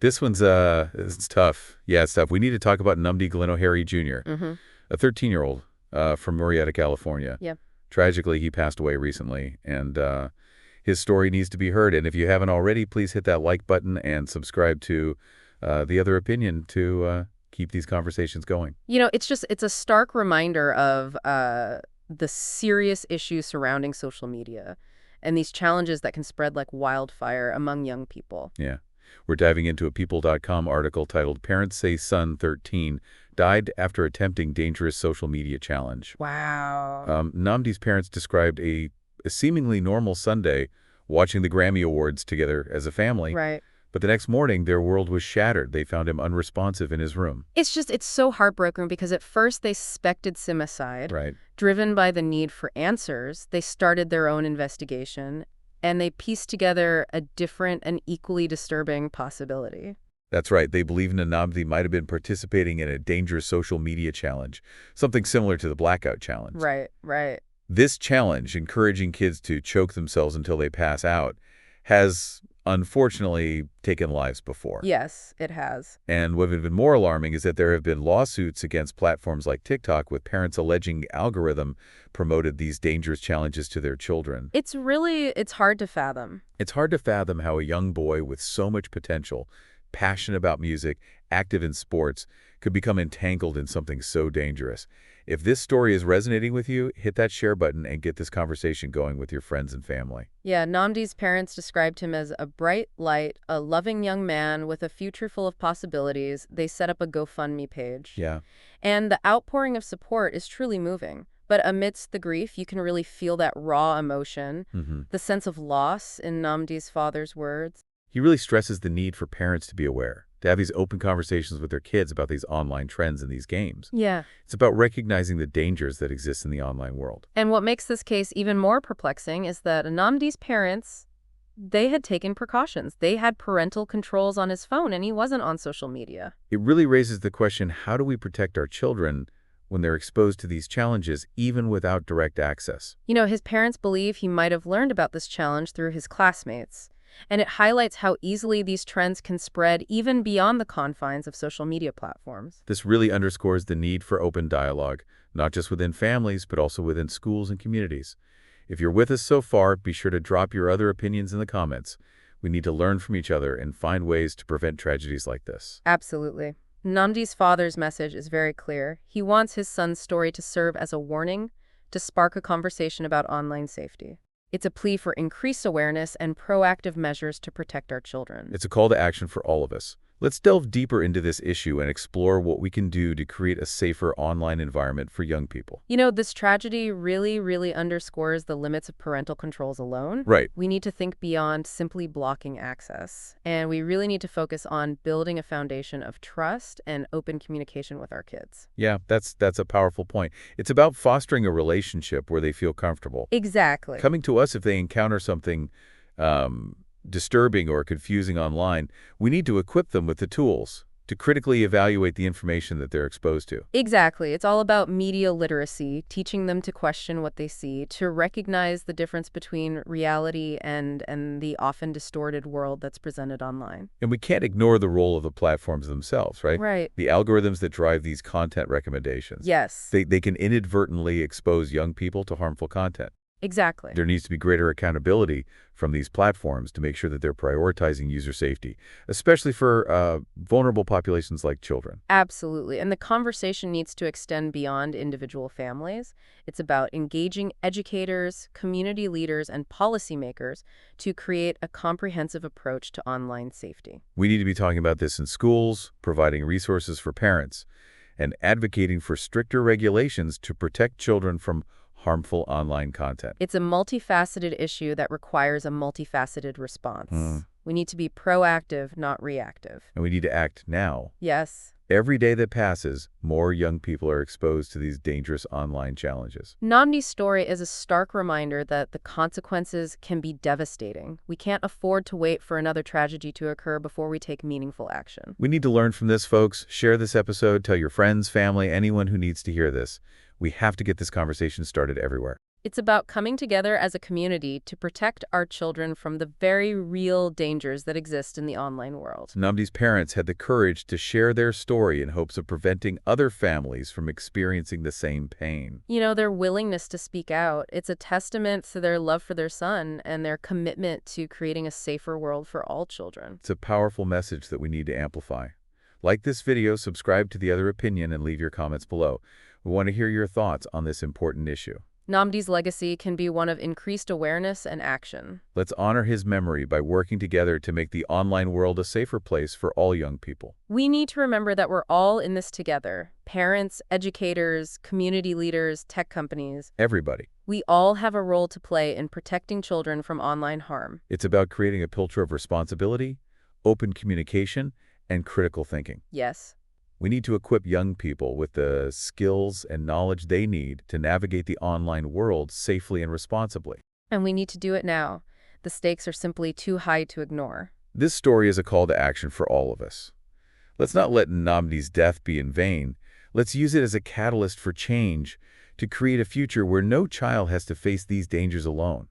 It's tough. Yeah, it's tough. We need to talk about Nnamdi Glenoharry Jr., a 13-year-old from Murrieta, California. Yeah. Tragically, he passed away recently, and his story needs to be heard. And if you haven't already, please hit that like button and subscribe to The Other Opinion to keep these conversations going. It's a stark reminder of the serious issues surrounding social media and these challenges that can spread like wildfire among young people. Yeah. We're diving into a People.com article titled Parents Say Son 13 Died After Attempting Dangerous Social Media Challenge. Wow. Nnamdi's parents described a seemingly normal Sunday watching the Grammy Awards together as a family. Right. But the next morning, their world was shattered. They found him unresponsive in his room. It's so heartbroken because at first they suspected suicide. Right. Driven by the need for answers, they started their own investigation, and they pieced together a different and equally disturbing possibility. That's right. They believe Nnamdi might have been participating in a dangerous social media challenge, something similar to the Blackout challenge. Right. This challenge, encouraging kids to choke themselves until they pass out, has unfortunately taken lives before. Yes, it has. And what's even more alarming is that there have been lawsuits against platforms like TikTok with parents alleging algorithm promoted these dangerous challenges to their children. It's hard to fathom. It's hard to fathom how a young boy with so much potential, passionate about music, active in sports, could become entangled in something so dangerous. If this story is resonating with you, hit that share button and get this conversation going with your friends and family. Yeah, Nnamdi's parents described him as a bright light, a loving young man with a future full of possibilities. They set up a GoFundMe page. Yeah. And the outpouring of support is truly moving. But amidst the grief, you can really feel that raw emotion, the sense of loss in Nnamdi's father's words. He really stresses the need for parents to be aware, to have these open conversations with their kids about these online trends and these games. Yeah. It's about recognizing the dangers that exist in the online world. And what makes this case even more perplexing is that Nnamdi's parents, they had taken precautions. They had parental controls on his phone, and he wasn't on social media. It really raises the question, how do we protect our children when they're exposed to these challenges, even without direct access? His parents believe he might have learned about this challenge through his classmates. And it highlights how easily these trends can spread even beyond the confines of social media platforms. This really underscores the need for open dialogue, not just within families, but also within schools and communities. If you're with us so far, be sure to drop your other opinions in the comments. We need to learn from each other and find ways to prevent tragedies like this. Absolutely. Nnamdi's father's message is very clear. He wants his son's story to serve as a warning, to spark a conversation about online safety. It's a plea for increased awareness and proactive measures to protect our children. It's a call to action for all of us. Let's delve deeper into this issue and explore what we can do to create a safer online environment for young people. This tragedy really underscores the limits of parental controls alone. Right. We need to think beyond simply blocking access. And we really need to focus on building a foundation of trust and open communication with our kids. Yeah, that's a powerful point. It's about fostering a relationship where they feel comfortable. Exactly. Coming to us if they encounter something disturbing or confusing online, we need to equip them with the tools to critically evaluate the information that they're exposed to. Exactly. It's all about media literacy, teaching them to question what they see, to recognize the difference between reality and the often distorted world that's presented online. And we can't ignore the role of the platforms themselves, right? Right. The algorithms that drive these content recommendations. Yes. They can inadvertently expose young people to harmful content. Exactly. There needs to be greater accountability from these platforms to make sure that they're prioritizing user safety, especially for vulnerable populations like children. Absolutely. And the conversation needs to extend beyond individual families. It's about engaging educators, community leaders, and policymakers to create a comprehensive approach to online safety. We need to be talking about this in schools, providing resources for parents, and advocating for stricter regulations to protect children from harmful online content. It's a multifaceted issue that requires a multifaceted response. We need to be proactive, not reactive. And we need to act now. Yes. Every day that passes, more young people are exposed to these dangerous online challenges. Nnamdi's story is a stark reminder that the consequences can be devastating. We can't afford to wait for another tragedy to occur before we take meaningful action. We need to learn from this, folks. Share this episode, tell your friends, family, anyone who needs to hear this. We have to get this conversation started everywhere. It's about coming together as a community to protect our children from the very real dangers that exist in the online world. Namdi's parents had the courage to share their story in hopes of preventing other families from experiencing the same pain. You know, their willingness to speak out, it's a testament to their love for their son and their commitment to creating a safer world for all children. It's a powerful message that we need to amplify. Like this video, subscribe to The Other Opinion, and leave your comments below. We want to hear your thoughts on this important issue. Namdi's legacy can be one of increased awareness and action. Let's honor his memory by working together to make the online world a safer place for all young people. We need to remember that we're all in this together. Parents, educators, community leaders, tech companies. Everybody. We all have a role to play in protecting children from online harm. It's about creating a culture of responsibility, open communication, and critical thinking. Yes. We need to equip young people with the skills and knowledge they need to navigate the online world safely and responsibly. And we need to do it now. The stakes are simply too high to ignore. This story is a call to action for all of us. Let's not let Namdi's death be in vain. Let's use it as a catalyst for change to create a future where no child has to face these dangers alone.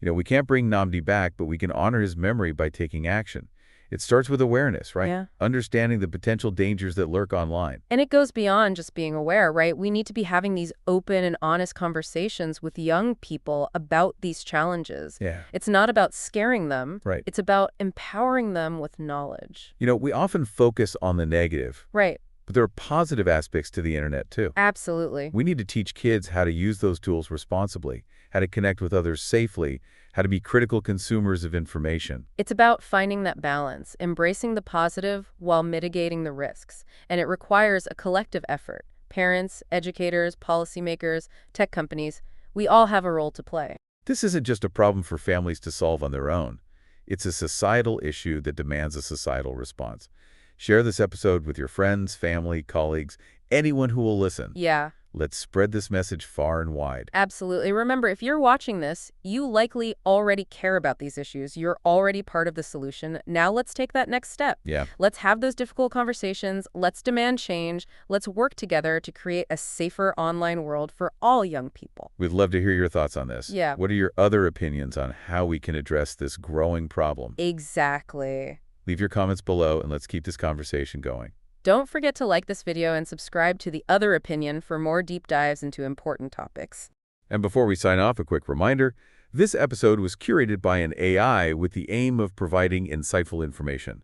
We can't bring Namdi back, but we can honor his memory by taking action. It starts with awareness, right? Yeah. Understanding the potential dangers that lurk online. And it goes beyond just being aware, right? We need to be having these open and honest conversations with young people about these challenges. Yeah. It's not about scaring them. Right. It's about empowering them with knowledge. We often focus on the negative. Right. But there are positive aspects to the internet, too. Absolutely. We need to teach kids how to use those tools responsibly, how to connect with others safely, how to be critical consumers of information. It's about finding that balance, embracing the positive while mitigating the risks. And it requires a collective effort. Parents, educators, policymakers, tech companies, we all have a role to play. This isn't just a problem for families to solve on their own. It's a societal issue that demands a societal response. Share this episode with your friends, family, colleagues, anyone who will listen. Yeah. Let's spread this message far and wide. Absolutely. Remember, if you're watching this, you likely already care about these issues. You're already part of the solution. Now let's take that next step. Yeah. Let's have those difficult conversations. Let's demand change. Let's work together to create a safer online world for all young people. We'd love to hear your thoughts on this. Yeah. What are your other opinions on how we can address this growing problem? Exactly. Leave your comments below, and let's keep this conversation going. Don't forget to like this video and subscribe to The Other Opinion for more deep dives into important topics. And before we sign off, a quick reminder, this episode was curated by an AI with the aim of providing insightful information.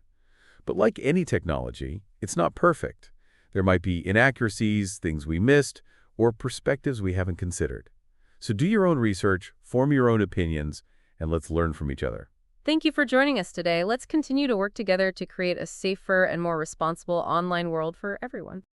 But like any technology, it's not perfect. There might be inaccuracies, things we missed, or perspectives we haven't considered. So do your own research, form your own opinions, and let's learn from each other. Thank you for joining us today. Let's continue to work together to create a safer and more responsible online world for everyone.